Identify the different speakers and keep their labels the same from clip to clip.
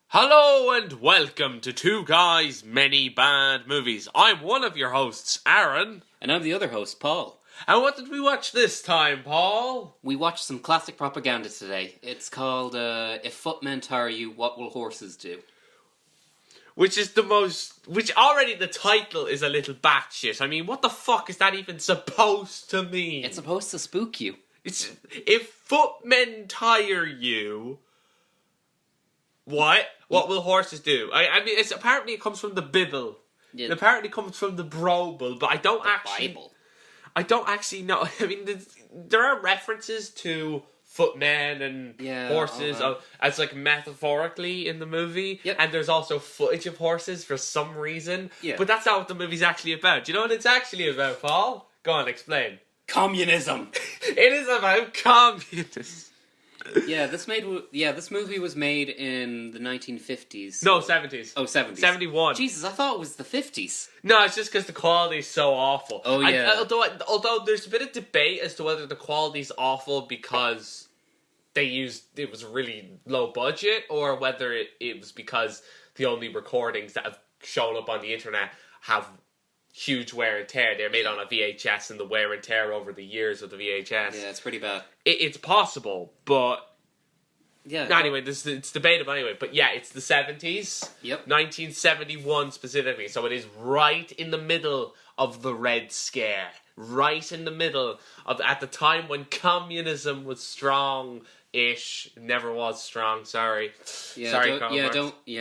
Speaker 1: Hello and welcome to Two Guys, Many Bad Movies. I'm one of your hosts, Aaron.
Speaker 2: And I'm the other host, Paul.
Speaker 1: And what did we watch this time, Paul?
Speaker 2: We watched some classic propaganda today. It's called, If Footmen Tire You, What Will Horses Do?
Speaker 1: Which already the title is a little batshit. I mean, what the fuck is that even supposed to mean?
Speaker 2: It's supposed to spook you.
Speaker 1: If footmen tire you, what? What will horses do? I mean, apparently it comes from the Bible.
Speaker 2: Yeah.
Speaker 1: It apparently comes from the Bible, but I don't actually know. I mean, there are references to footmen and horses as like metaphorically in the movie, and there's also footage of horses for some reason. Yeah. But that's not what the movie's actually about. Do you know what it's actually about, Paul? Go on, explain.
Speaker 2: Communism.
Speaker 1: It is about communism.
Speaker 2: This movie was made in the 1950s.
Speaker 1: No, 70s.
Speaker 2: Oh, 70s.
Speaker 1: 71.
Speaker 2: Jesus, I thought it was the 50s.
Speaker 1: No, it's just because the quality is so awful.
Speaker 2: Oh, yeah.
Speaker 1: Although there's a bit of debate as to whether the quality's awful because it was really low budget, or whether it was because the only recordings that have shown up on the internet have huge wear and tear. They're made on a VHS, and the wear and tear over the years of the VHS.
Speaker 2: Yeah, it's pretty bad.
Speaker 1: It's possible, but
Speaker 2: yeah.
Speaker 1: Anyway, it's debatable anyway. But yeah, it's the 70s.
Speaker 2: Yep.
Speaker 1: 1971 specifically. So it is right in the middle of the Red Scare. Right in the middle of at the time when communism was strong-ish. Never was strong. Sorry.
Speaker 2: Yeah,
Speaker 1: sorry.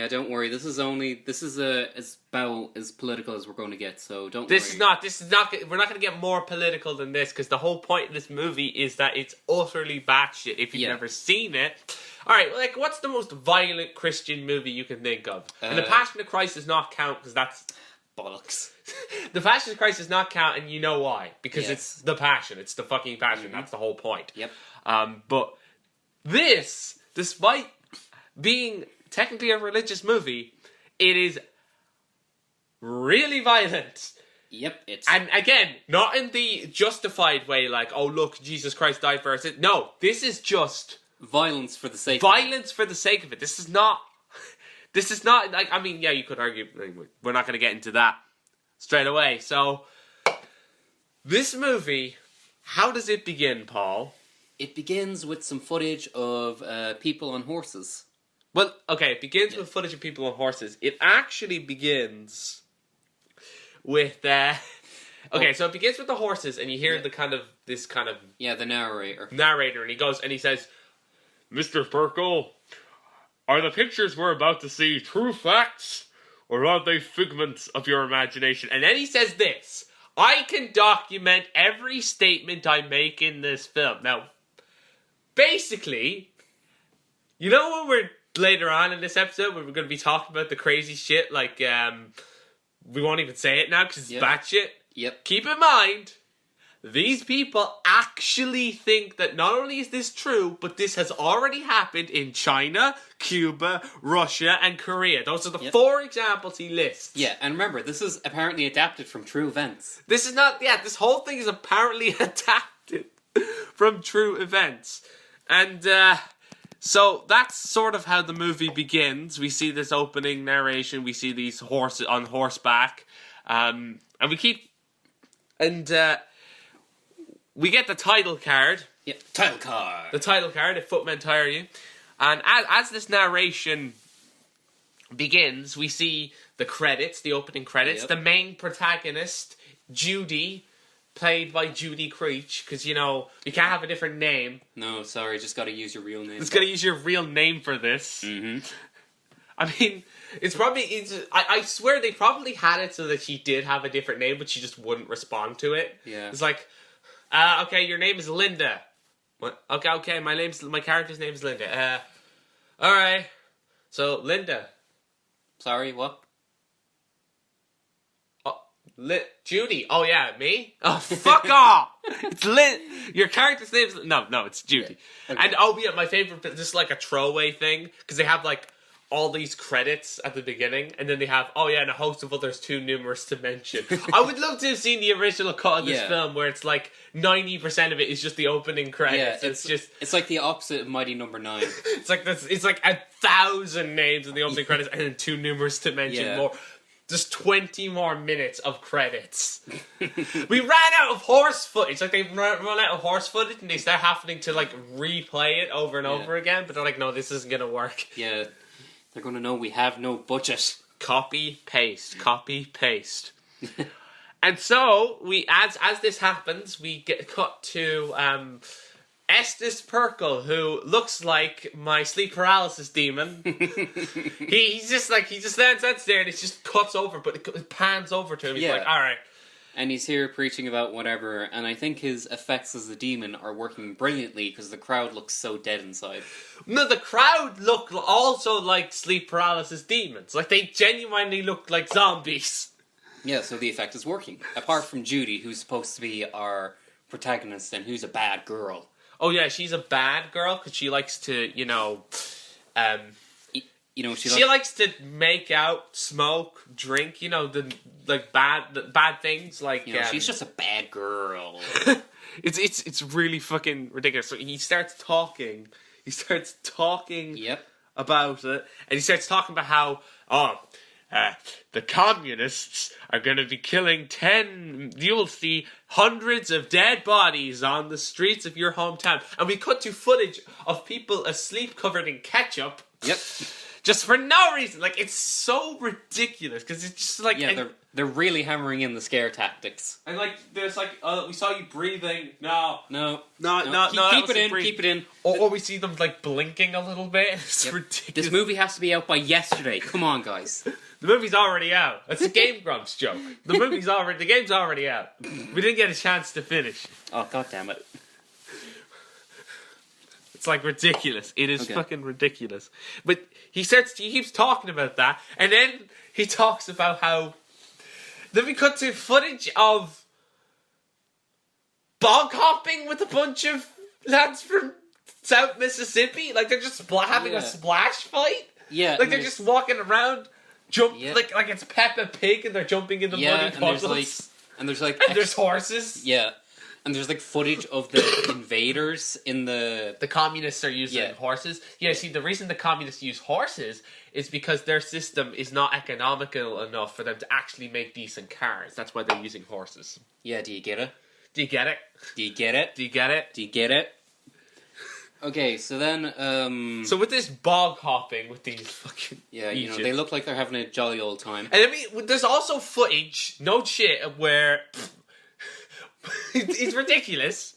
Speaker 2: Don't worry. This is about as political as we're going to get. So don't.
Speaker 1: This is not. We're not going to get more political than this, because the whole point of this movie is that it's utterly batshit. If you've never seen it, all right. Like, what's the most violent Christian movie you can think of? And The Passion of Christ does not count because that's
Speaker 2: bollocks.
Speaker 1: The Passion of Christ does not count, and you know why? Because it's the Passion. It's the fucking Passion. Mm-hmm. That's the whole point.
Speaker 2: Yep.
Speaker 1: But this, despite being technically a religious movie, it is really violent.
Speaker 2: Yep.
Speaker 1: And again, not in the justified way, like, oh look, Jesus Christ died for us. No, this is just
Speaker 2: violence for the sake.
Speaker 1: Violence for the sake of it. This is not like, I mean, yeah, you could argue. We're not going to get into that straight away. So, this movie, how does it begin, Paul?
Speaker 2: It begins with some footage of people on horses.
Speaker 1: Well, okay, it begins with footage of people on horses. It actually begins with okay, so it begins with the horses, and you hear the narrator, and he goes and he says, "Mr. Ferkel, are the pictures we're about to see true facts, or are they figments of your imagination?" And then he says this: "I can document every statement I make in this film." Now, basically, you know when we're later on in this episode, where we're going to be talking about the crazy shit, like, we won't even say it now because it's batshit.
Speaker 2: Yep.
Speaker 1: Keep in mind, these people actually think that not only is this true, but this has already happened in China, Cuba, Russia, and Korea. Those are the 4 examples he lists.
Speaker 2: Yeah, and remember, this is apparently adapted from true events.
Speaker 1: This is not, this whole thing is apparently adapted from true events. And, so that's sort of how the movie begins. We see this opening narration, we see these horses on horseback, and we get the title card.
Speaker 2: Yep, title card.
Speaker 1: The title card, If Footmen Tire You. And as this narration begins, we see the credits, the opening credits. Yep. The main protagonist, Judy, played by Judy Creech, because, you know, you can't have a different name.
Speaker 2: No, sorry, just gotta use your real name.
Speaker 1: Just gotta use your real name for this.
Speaker 2: Mm-hmm.
Speaker 1: I mean, I swear they probably had it so that she did have a different name, but she just wouldn't respond to it.
Speaker 2: Yeah.
Speaker 1: It's like, okay, your name is Linda. What? Okay, my character's name is Linda. Alright. So, Linda.
Speaker 2: Sorry, what?
Speaker 1: Judy. Oh, yeah, me? Oh, fuck off! It's your character's name's... No, it's Judy. Okay. And, my favorite bit, this is like a throwaway thing, because they have, like, all these credits at the beginning, and then they have, and a host of others too numerous to mention. I would love to have seen the original cut of this film, where it's like 90% of it is just the opening credits. Yeah,
Speaker 2: it's like the opposite of Mighty Number 9.
Speaker 1: It's like 1,000 names in the opening credits, and then too numerous to mention more. Just 20 more minutes of credits. We ran out of horse footage. Like, they run out of horse footage, and they start having to, like, replay it over and over again. But they're like, no, this isn't going to work.
Speaker 2: Yeah. They're going to know we have no budget.
Speaker 1: Copy, paste. Copy, paste. And so, as this happens, we get cut to Estes Perkle, who looks like my sleep paralysis demon. he just stands there and it just cuts over, but it pans over to him. He's like, all right.
Speaker 2: And he's here preaching about whatever, and I think his effects as a demon are working brilliantly because the crowd looks so dead inside.
Speaker 1: No, the crowd look also like sleep paralysis demons. Like, they genuinely look like zombies.
Speaker 2: Yeah, so the effect is working. Apart from Judy, who's supposed to be our protagonist and who's a bad girl.
Speaker 1: Oh yeah, she's a bad girl because she likes to, she likes to make out, smoke, drink, the bad things. Like,
Speaker 2: she's just a bad girl.
Speaker 1: it's really fucking ridiculous. So he starts talking. Yep. About it, and he starts talking about how the communists are going to be killing you'll see hundreds of dead bodies on the streets of your hometown. And we cut to footage of people asleep covered in ketchup.
Speaker 2: Yep.
Speaker 1: Just for no reason. Like, it's so ridiculous, because it's just like...
Speaker 2: Yeah, they're really hammering in the scare tactics.
Speaker 1: And, like, there's like, we saw you breathing. No.
Speaker 2: Keep it in.
Speaker 1: Or we see them, like, blinking a little bit. It's ridiculous.
Speaker 2: This movie has to be out by yesterday. Come on, guys.
Speaker 1: The movie's already out. That's a Game Grumps joke. The game's already out. We didn't get a chance to finish.
Speaker 2: Oh, god damn it.
Speaker 1: It's like ridiculous. It is fucking ridiculous. But he keeps talking about that, and then he talks about how... Then we cut to footage of bog hopping with a bunch of lads from South Mississippi. Like, they're just having a splash fight.
Speaker 2: Yeah.
Speaker 1: Like, they're just walking around, like it's Peppa Pig, and they're jumping in the muddy puddles.
Speaker 2: And there's
Speaker 1: horses.
Speaker 2: Yeah. And there's, like, footage of the invaders in the...
Speaker 1: The communists are using horses. Yeah, see, the reason the communists use horses is because their system is not economical enough for them to actually make decent cars. That's why they're using horses.
Speaker 2: Yeah, do you get it?
Speaker 1: Do you get it?
Speaker 2: Do you get it?
Speaker 1: Do you get it?
Speaker 2: Do you get it? Okay, so then,
Speaker 1: So with this bog hopping with these fucking...
Speaker 2: Yeah, they look like they're having a jolly old time.
Speaker 1: And I mean, there's also footage, no shit, where... it's ridiculous.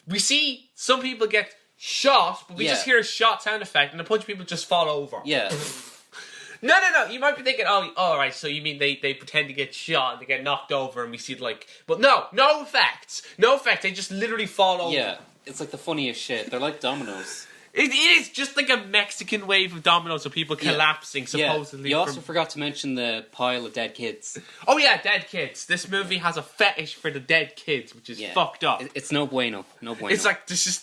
Speaker 1: We see some people get shot, but we just hear a shot sound effect, and a bunch of people just fall over.
Speaker 2: Yeah.
Speaker 1: No. You might be thinking, oh, alright, so you mean they pretend to get shot, and they get knocked over, and we see, like... But no effects. No effects, they just literally fall over.
Speaker 2: Yeah, it's like the funniest shit. They're like dominoes.
Speaker 1: It is just like a Mexican wave of dominoes of people collapsing, supposedly.
Speaker 2: You also forgot to mention the pile of dead kids.
Speaker 1: Oh yeah, dead kids. This movie has a fetish for the dead kids, which is fucked up.
Speaker 2: It's no bueno. No bueno.
Speaker 1: It's like, there's just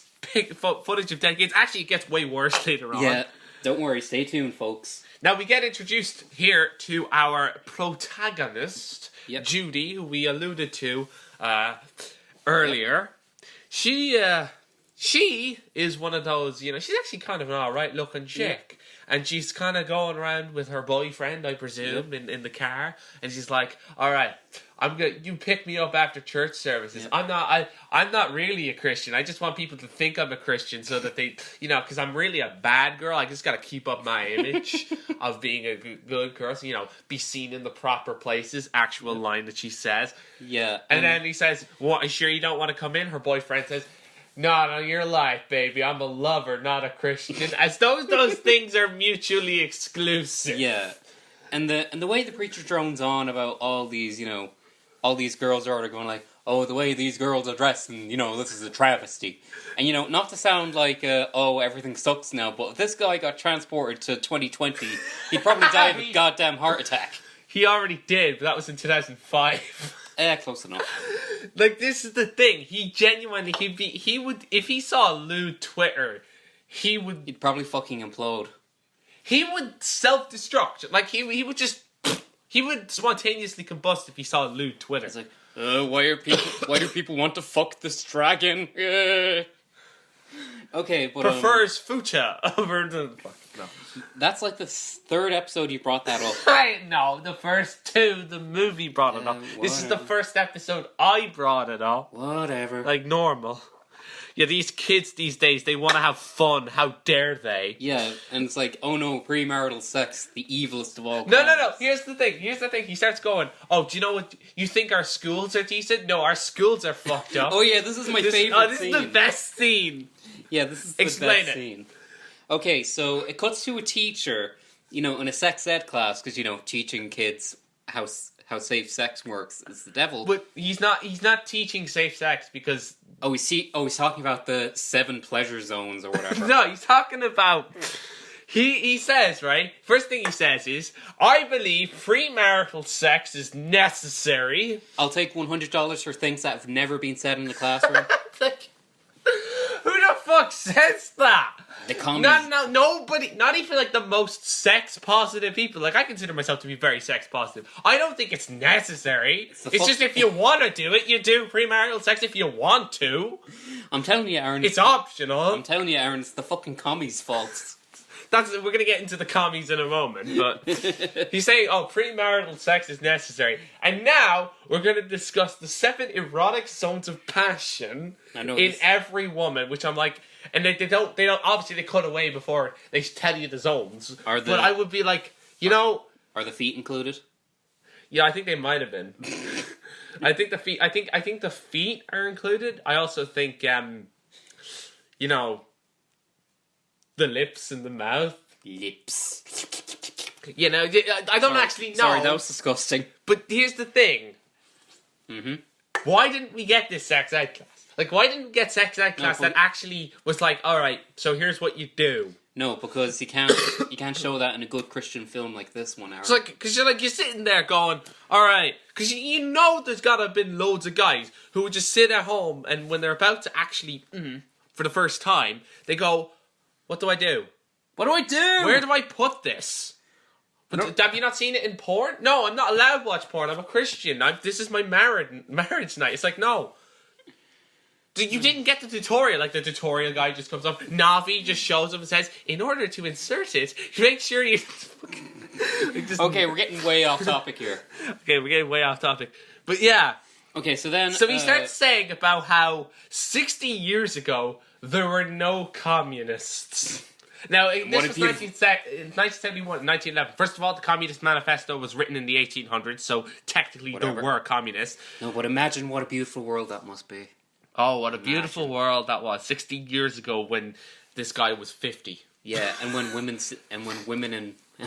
Speaker 1: footage of dead kids. Actually, it gets way worse later on.
Speaker 2: Yeah, don't worry. Stay tuned, folks.
Speaker 1: Now, we get introduced here to our protagonist, Judy, who we alluded to earlier. Yep. She is one of those, she's actually kind of an alright looking chick. Yeah. And she's kind of going around with her boyfriend, I presume, in the car. And she's like, alright, you pick me up after church services. Yeah. I'm not really a Christian. I just want people to think I'm a Christian so that they, because I'm really a bad girl. I just got to keep up my image of being a good girl. So, be seen in the proper places. Actual line that she says.
Speaker 2: Yeah.
Speaker 1: And then he says, "What? Are you sure you don't want to come in?" Her boyfriend says, No, your life, baby. I'm a lover, not a Christian. As those things are mutually exclusive.
Speaker 2: Yeah. And the way the preacher drones on about all these, all these girls are going like, oh, the way these girls are dressed, and, this is a travesty. And, not to sound like, everything sucks now, but if this guy got transported to 2020, he'd probably die of a goddamn heart attack.
Speaker 1: He already did, but that was in 2005.
Speaker 2: Close enough.
Speaker 1: Like, this is the thing. He genuinely, he would, if he saw lewd Twitter, he'd
Speaker 2: probably fucking implode.
Speaker 1: he would self-destruct. Like, he would just... He would spontaneously combust if he saw lewd Twitter.
Speaker 2: It's like, why do people want to fuck this dragon? Okay, but...
Speaker 1: Prefers fucha over the... No.
Speaker 2: That's like the third episode you brought that up.
Speaker 1: No, the first two, the movie brought it up.
Speaker 2: Whatever.
Speaker 1: This is the first episode I brought it up.
Speaker 2: Whatever.
Speaker 1: Like normal. Yeah, these kids these days, they want to have fun. How dare they?
Speaker 2: Yeah, and it's like, oh no, premarital sex, the evilest of all crimes.
Speaker 1: No. Here's the thing. He starts going, oh, do you know what? You think our schools are decent? No, our schools are fucked up.
Speaker 2: Oh yeah, this is my favorite
Speaker 1: this
Speaker 2: scene.
Speaker 1: is the best scene.
Speaker 2: Yeah, this is the best scene. Okay, so it cuts to a teacher, in a sex ed class, because, teaching kids how safe sex works is the devil.
Speaker 1: But he's not teaching safe sex because...
Speaker 2: he's talking about the 7 pleasure zones or whatever.
Speaker 1: No, he's talking about... He says, right? First thing he says is, I believe premarital sex is necessary.
Speaker 2: I'll take $100 for things that have never been said in the classroom.
Speaker 1: Who the fuck says that?
Speaker 2: The commies.
Speaker 1: Nobody, not even like the most sex positive people. Like, I consider myself to be very sex positive. I don't think it's necessary. It's just if you want to do it, you do premarital sex if you want to.
Speaker 2: I'm telling you, Aaron.
Speaker 1: It's optional.
Speaker 2: I'm telling you, Aaron, it's the fucking commies' fault.
Speaker 1: We're going to get into the commies in a moment, but he's saying, premarital sex is necessary. And now, we're going to discuss the 7 erotic zones of passion in every woman, which I'm like, and they don't, obviously they cut away before they tell you the zones. But I would be like,
Speaker 2: Are the feet included?
Speaker 1: Yeah, I think they might have been. I think the feet are included. I also think, the lips and the mouth.
Speaker 2: Lips.
Speaker 1: I don't actually know.
Speaker 2: Sorry, that was disgusting.
Speaker 1: But here's the thing.
Speaker 2: Mm-hmm.
Speaker 1: Why didn't we get this sex ed class? Like, why didn't we get sex ed class that actually was like, alright, so here's what you do?
Speaker 2: No, because you can't show that in a good Christian film like this one, Aaron.
Speaker 1: It's like, because you're sitting there going, alright, because there's gotta have been loads of guys who would just sit at home and when they're about to actually, for the first time, they go, what do I do?
Speaker 2: What do I do?
Speaker 1: Where do I put this? But have you not seen it in porn? No, I'm not allowed to watch porn. I'm a Christian. This is my marriage night. It's like, no. You didn't get the tutorial. Like, the tutorial guy just comes up. Navi just shows up and says, in order to insert it, make sure you...
Speaker 2: Okay, we're getting way off topic here.
Speaker 1: Okay, we're getting way off topic. But yeah.
Speaker 2: Okay, so then...
Speaker 1: So he starts saying about how 60 years ago, there were no communists. Now, this was 1971, 1911. First of all, the Communist Manifesto was written in the 1800s, so technically there were communists.
Speaker 2: No, but imagine what a beautiful world that must be.
Speaker 1: Oh, what a beautiful world that was 60 years ago when this guy was 50.
Speaker 2: Yeah, and when women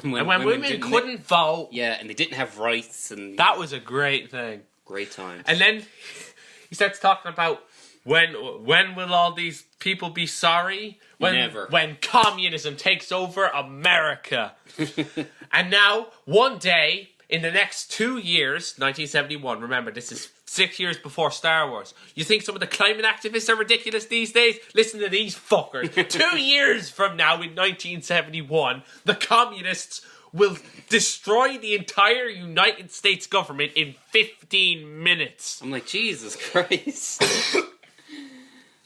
Speaker 1: couldn't vote.
Speaker 2: Yeah, and they didn't have rights, and
Speaker 1: that was a great thing.
Speaker 2: Great time.
Speaker 1: And then he starts talking about when will all these people be sorry?
Speaker 2: Never.
Speaker 1: When communism takes over America. And now, one day, in the next 2 years, 1971, remember, this is 6 years before Star Wars. You think some of the climate activists are ridiculous these days? Listen to these fuckers. 2 years from now, in 1971, the communists will destroy the entire United States government in 15 minutes.
Speaker 2: I'm like, Jesus Christ.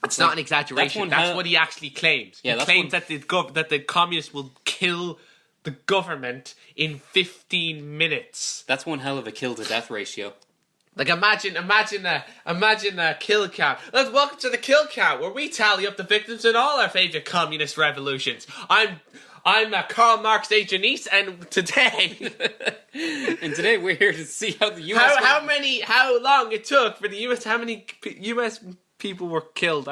Speaker 1: It's not an exaggeration. That's what he actually claims. Yeah, he claims that the communists will kill the government in 15 minutes.
Speaker 2: That's one hell of a kill-to-death ratio.
Speaker 1: Like, imagine a kill count. Welcome to the kill count, where we tally up the victims in all our favourite communist revolutions. I'm Karl Marx Agent East, and today...
Speaker 2: we're here to see how the U.S...
Speaker 1: How long it took for the U.S... How many U.S. people were killed?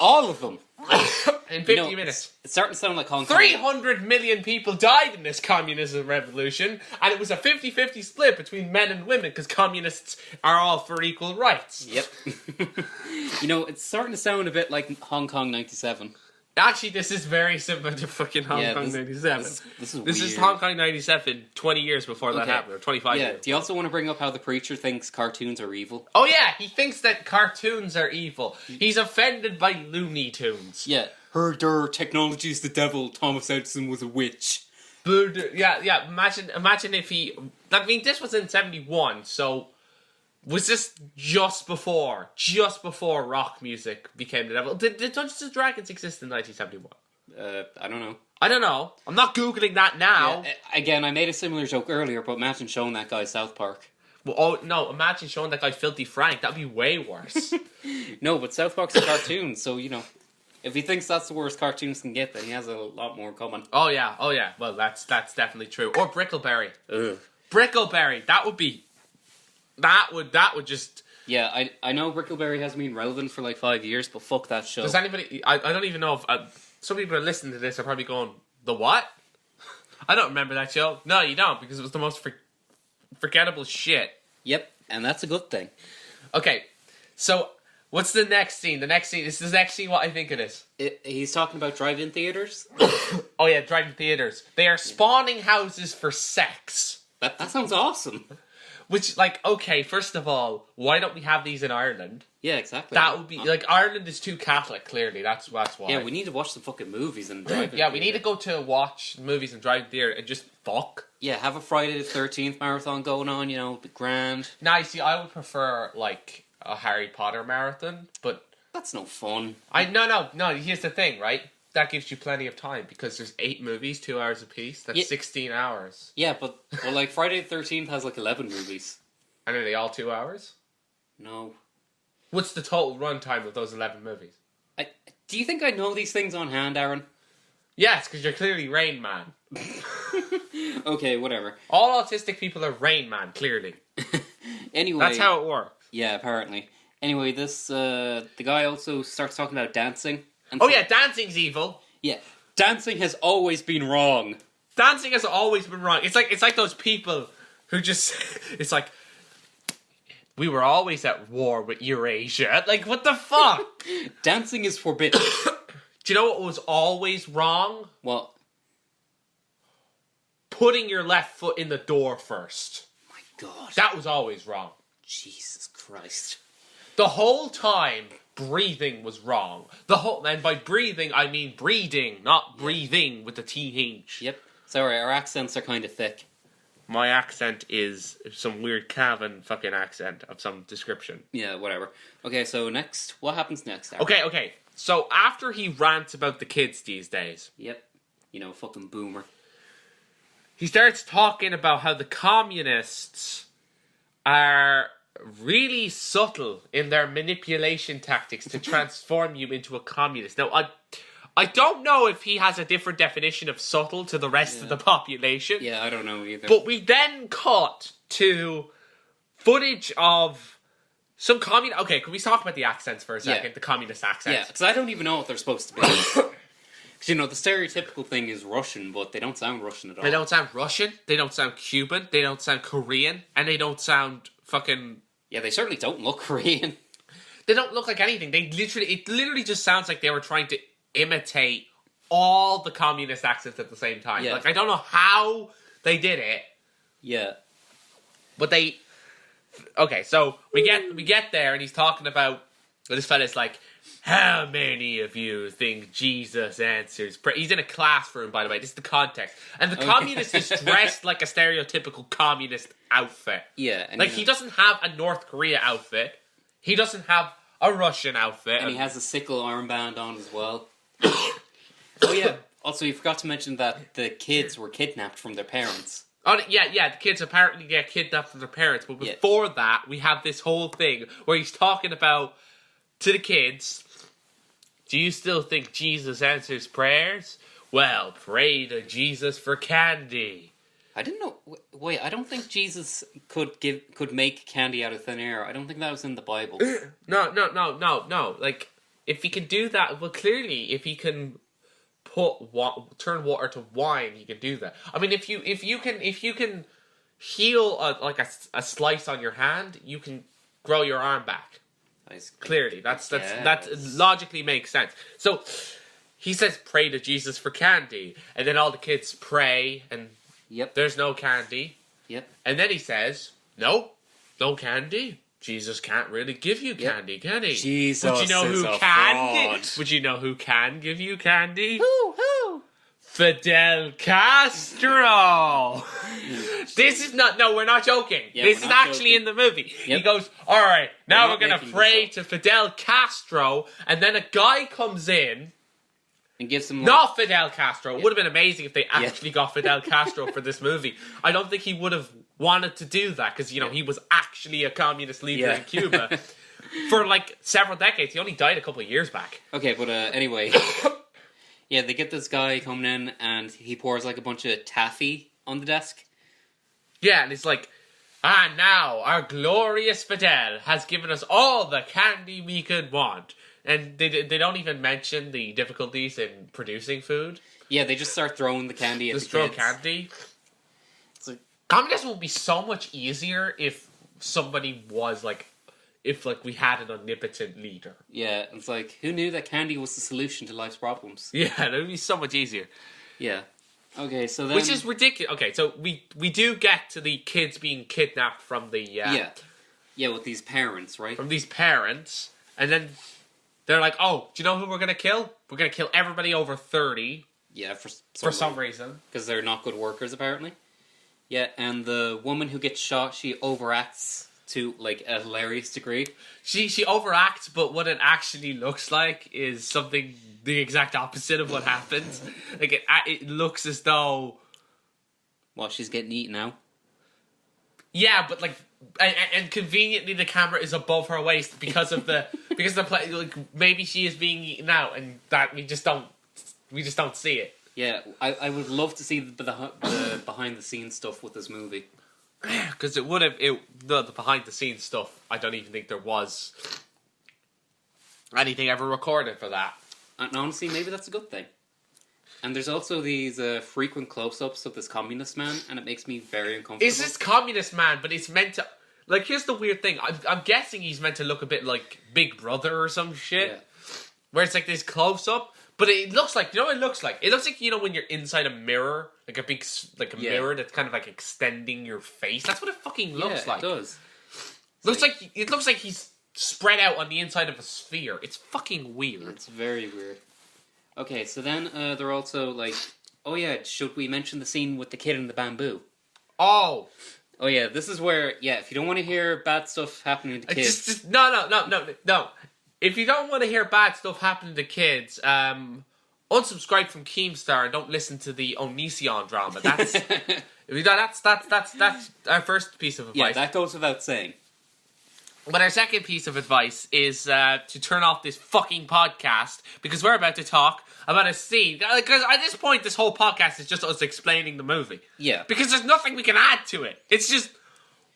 Speaker 2: All of them.
Speaker 1: In 50 minutes.
Speaker 2: It's starting to sound like Hong Kong.
Speaker 1: 300 million people died in this communism revolution, and it was a 50-50 split between men and women, because communists are all for equal rights.
Speaker 2: Yep. It's starting to sound a bit like Hong Kong 97.
Speaker 1: Actually, this is very similar to fucking Hong Kong 97. This is Hong Kong 97, 20 years before that happened, or 25 years.
Speaker 2: Do you also want to bring up how the preacher thinks cartoons are evil?
Speaker 1: Oh yeah, he thinks that cartoons are evil. He's offended by Looney Tunes.
Speaker 2: Yeah. Technology's the devil, Thomas Edison was a witch.
Speaker 1: Yeah. Imagine if he. I mean, this was in 71, so was this just before rock music became the devil? Did Dungeons and Dragons exist in 1971?
Speaker 2: I don't know.
Speaker 1: I don't know. I'm not googling that now.
Speaker 2: Yeah, again, I made a similar joke earlier, but imagine showing that guy South Park.
Speaker 1: Well, oh no! Imagine showing that guy Filthy Frank. That'd be way worse.
Speaker 2: No, but South Park's a cartoon, so if he thinks that's the worst cartoons can get, then he has a lot more coming.
Speaker 1: Oh yeah. Well, that's definitely true. Or Brickleberry.
Speaker 2: Ugh.
Speaker 1: Brickleberry. That would just.
Speaker 2: Yeah, I know Brickleberry hasn't been relevant for like 5 years, but fuck that show.
Speaker 1: Does anybody? I don't even know if some people are listening to this are probably going, the what? I don't remember that show. No, you don't, because it was the most forgettable shit.
Speaker 2: Yep, and that's a good thing.
Speaker 1: Okay, so what's the next scene? Is the next scene what I think it is?
Speaker 2: He's talking about drive-in theaters.
Speaker 1: Oh yeah, drive-in theaters. They are spawning houses for sex.
Speaker 2: That sounds awesome.
Speaker 1: Which, okay, first of all, why don't we have these in Ireland?
Speaker 2: Yeah, exactly.
Speaker 1: That would be, Ireland is too Catholic, clearly, that's why.
Speaker 2: Yeah, we need to watch some fucking movies and drive-in
Speaker 1: Yeah, we need to go to watch movies and drive-in theater and just fuck.
Speaker 2: Yeah, have a Friday the 13th marathon going on, be grand.
Speaker 1: Now, you see, I would prefer, a Harry Potter marathon, but...
Speaker 2: That's no fun.
Speaker 1: No, here's the thing, right? That gives you plenty of time, because there's 8 movies, 2 hours apiece. That's 16 hours.
Speaker 2: Yeah, but Friday the 13th has 11 movies.
Speaker 1: And are they all 2 hours?
Speaker 2: No.
Speaker 1: What's the total runtime of those 11 movies?
Speaker 2: Do you think I know these things on hand, Aaron?
Speaker 1: Yes, because you're clearly Rain Man.
Speaker 2: Okay, whatever.
Speaker 1: All autistic people are Rain Man, clearly.
Speaker 2: Anyway.
Speaker 1: That's how it works.
Speaker 2: Yeah, apparently. Anyway, the guy also starts talking about dancing.
Speaker 1: Yeah, dancing's evil.
Speaker 2: Yeah, dancing has always been wrong.
Speaker 1: Dancing has always been wrong. It's like those people who just... It's like... We were always at war with Eurasia. What the fuck?
Speaker 2: Dancing is forbidden.
Speaker 1: Do you know what was always wrong?
Speaker 2: What?
Speaker 1: Putting your left foot in the door first.
Speaker 2: My God.
Speaker 1: That was always wrong.
Speaker 2: Jesus Christ.
Speaker 1: The whole time, breathing was wrong. And by breathing, I mean breeding, not breathing with the TH.
Speaker 2: Yep. Sorry, our accents are kind of thick.
Speaker 1: My accent is some weird Cavan fucking accent of some description.
Speaker 2: Yeah, whatever. Okay, so next, what happens next, Aaron?
Speaker 1: Okay. So after he rants about the kids these days.
Speaker 2: Yep. Fucking boomer.
Speaker 1: He starts talking about how the communists are really subtle in their manipulation tactics to transform you into a communist. Now, I don't know if he has a different definition of subtle to the rest of the population.
Speaker 2: Yeah, I don't know either.
Speaker 1: But we then cut to footage of some communist... Okay, can we talk about the accents for a second? Yeah. The communist accents.
Speaker 2: Yeah, because I don't even know what they're supposed to be. Because, the stereotypical thing is Russian, but they don't sound Russian at all.
Speaker 1: They don't sound Russian, they don't sound Cuban, they don't sound Korean, and they don't sound fucking...
Speaker 2: Yeah, they certainly don't look Korean.
Speaker 1: They don't look like anything. It literally just sounds like they were trying to imitate all the communist accents at the same time.
Speaker 2: Yeah.
Speaker 1: I don't know how they did it.
Speaker 2: Yeah.
Speaker 1: But they... Okay, so we get there, and he's talking about... This fella's like, how many of you think Jesus answers prayer? He's in a classroom, by the way. This is the context. And the communist is dressed like a stereotypical communist outfit.
Speaker 2: Yeah.
Speaker 1: And he doesn't have a North Korea outfit. He doesn't have a Russian outfit.
Speaker 2: And he has a sickle armband on as well. Oh, yeah. Also, you forgot to mention that the kids were kidnapped from their parents.
Speaker 1: Oh, yeah, the kids apparently get kidnapped from their parents. But before that, we have this whole thing where he's talking about, to the kids, do you still think Jesus answers prayers? Well, pray to Jesus for candy. I
Speaker 2: didn't know... Wait, I don't think Jesus could make candy out of thin air. I don't think that was in the Bible.
Speaker 1: No. If he can do that, well, clearly, if he can turn water to wine, he can do that. I mean, if you can heal a slice on your hand, you can grow your arm back. Clearly, that logically makes sense. So he says, "Pray to Jesus for candy," and then all the kids pray, and there's no candy.
Speaker 2: Yep.
Speaker 1: And then he says, "No candy. Jesus can't really give you candy, can he?"
Speaker 2: Jesus,
Speaker 1: Would you know who can? Would you know who can give you candy?
Speaker 2: Who?
Speaker 1: Fidel Castro. This is not. No, we're not joking.
Speaker 2: Yeah,
Speaker 1: this is actually
Speaker 2: joking.
Speaker 1: in the movie.
Speaker 2: Yep.
Speaker 1: He goes, "All right, now we're gonna
Speaker 2: making
Speaker 1: pray
Speaker 2: this
Speaker 1: to Fidel Castro," and then a guy comes in.
Speaker 2: And gives him
Speaker 1: Not Fidel Castro. It would have been amazing if they actually got Fidel Castro for this movie. I don't think he would have wanted to do that because, he was actually a communist leader in Cuba for like several decades. He only died a couple of years back.
Speaker 2: Okay, but anyway. Yeah, they get this guy coming in and he pours like a bunch of taffy on the desk.
Speaker 1: Yeah, and it's like, now our glorious Fidel has given us all the candy we could want. And they don't even mention the difficulties in producing food. Yeah,
Speaker 2: they just start throwing the candy at the kids.
Speaker 1: Just throw candy. It's like, communism would be so much easier if somebody was like, if we had an omnipotent leader.
Speaker 2: Yeah, it's like, who knew that candy was the solution to life's problems?
Speaker 1: Yeah, it would be so much easier.
Speaker 2: Yeah. Okay, so then...
Speaker 1: Which is ridiculous. Okay, so we do get to the kids being kidnapped from the...
Speaker 2: Yeah, with these parents, right?
Speaker 1: From these parents. And then... They're like, oh, do you know who we're going to kill? We're going to kill everybody over 30.
Speaker 2: Yeah, for
Speaker 1: some reason.
Speaker 2: Because they're not good workers, apparently. Yeah, and the woman who gets shot, she overacts to, like, a hilarious degree.
Speaker 1: She overacts, but what it actually looks like is something the exact opposite of what happens. Like, it looks as though...
Speaker 2: Well, she's getting eaten now.
Speaker 1: Yeah, but, like... And conveniently, the camera is above her waist because of the like maybe she is being eaten out, and that we just don't see it.
Speaker 2: Yeah, I would love to see the behind the scenes stuff with this movie,
Speaker 1: because it would have the behind the scenes stuff. I don't even think there was anything ever recorded for that.
Speaker 2: And honestly, maybe that's a good thing. And there's also these frequent close-ups of this communist man, and it makes me very uncomfortable.
Speaker 1: Is this communist man, but it's meant to... Like, here's the weird thing. I'm guessing he's meant to look a bit like Big Brother or some shit. Yeah. Where it's like this close-up, but it looks like... You know what it looks like? It looks like, when you're inside a mirror, like a big... Like a mirror that's kind of like extending your face. That's what it fucking looks like.
Speaker 2: It does.
Speaker 1: It looks like he's spread out on the inside of a sphere. It's fucking weird.
Speaker 2: It's very weird. Okay, so then they're also like, oh yeah, should we mention the scene with the kid in the bamboo?
Speaker 1: Oh
Speaker 2: yeah, this is where, if you don't want to hear bad stuff happening to kids...
Speaker 1: No. If you don't want to hear bad stuff happening to kids, unsubscribe from Keemstar and don't listen to the Onision drama. That's our first piece of advice.
Speaker 2: Yeah, that goes without saying.
Speaker 1: But our second piece of advice is to turn off this fucking podcast because we're about to talk about a scene. Because at this point, this whole podcast is just us explaining the movie.
Speaker 2: Yeah.
Speaker 1: Because there's nothing we can add to it. It's just,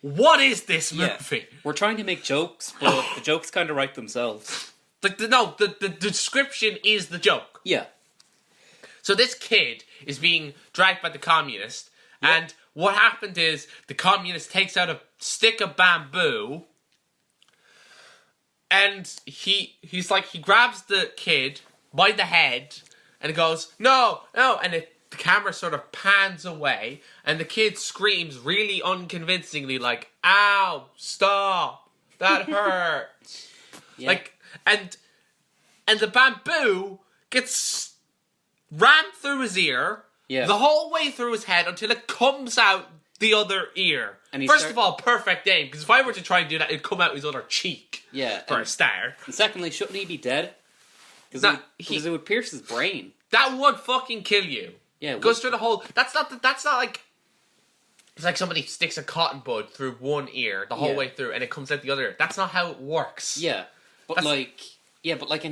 Speaker 1: what is this movie?
Speaker 2: Yeah. We're trying to make jokes, but the jokes kind of write themselves.
Speaker 1: The description is the joke.
Speaker 2: Yeah.
Speaker 1: So this kid is being dragged by the communist, and what happened is the communist takes out a stick of bamboo. And he grabs the kid by the head and goes, no, and the camera sort of pans away and the kid screams really unconvincingly like, ow, stop, that hurts. And the bamboo gets rammed through his ear the whole way through his head until it comes out the other ear. And First of all, perfect aim, because if I were to try and do that, it'd come out his other cheek.
Speaker 2: Yeah.
Speaker 1: For a start.
Speaker 2: And secondly, shouldn't he be dead? Because it would pierce his brain.
Speaker 1: That would fucking kill you.
Speaker 2: Yeah.
Speaker 1: It goes through the whole... That's not like... It's like somebody sticks a cotton bud through one ear the whole way through, and it comes out the other ear. That's not how it works.
Speaker 2: Yeah. But and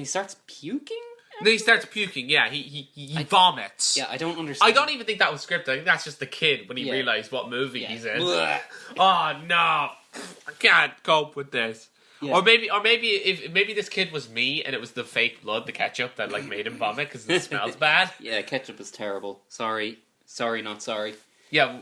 Speaker 2: he starts puking?
Speaker 1: Then he starts puking, yeah. He vomits.
Speaker 2: Yeah, I don't understand.
Speaker 1: I don't even think that was scripted. I think that's just the kid when he realised what movie he's in.
Speaker 2: Blech.
Speaker 1: Oh, no. I can't cope with this. Yeah. Or maybe this kid was me and it was the fake blood, the ketchup, that made him vomit because it smells bad.
Speaker 2: Yeah, ketchup is terrible. Sorry, not sorry.
Speaker 1: Yeah,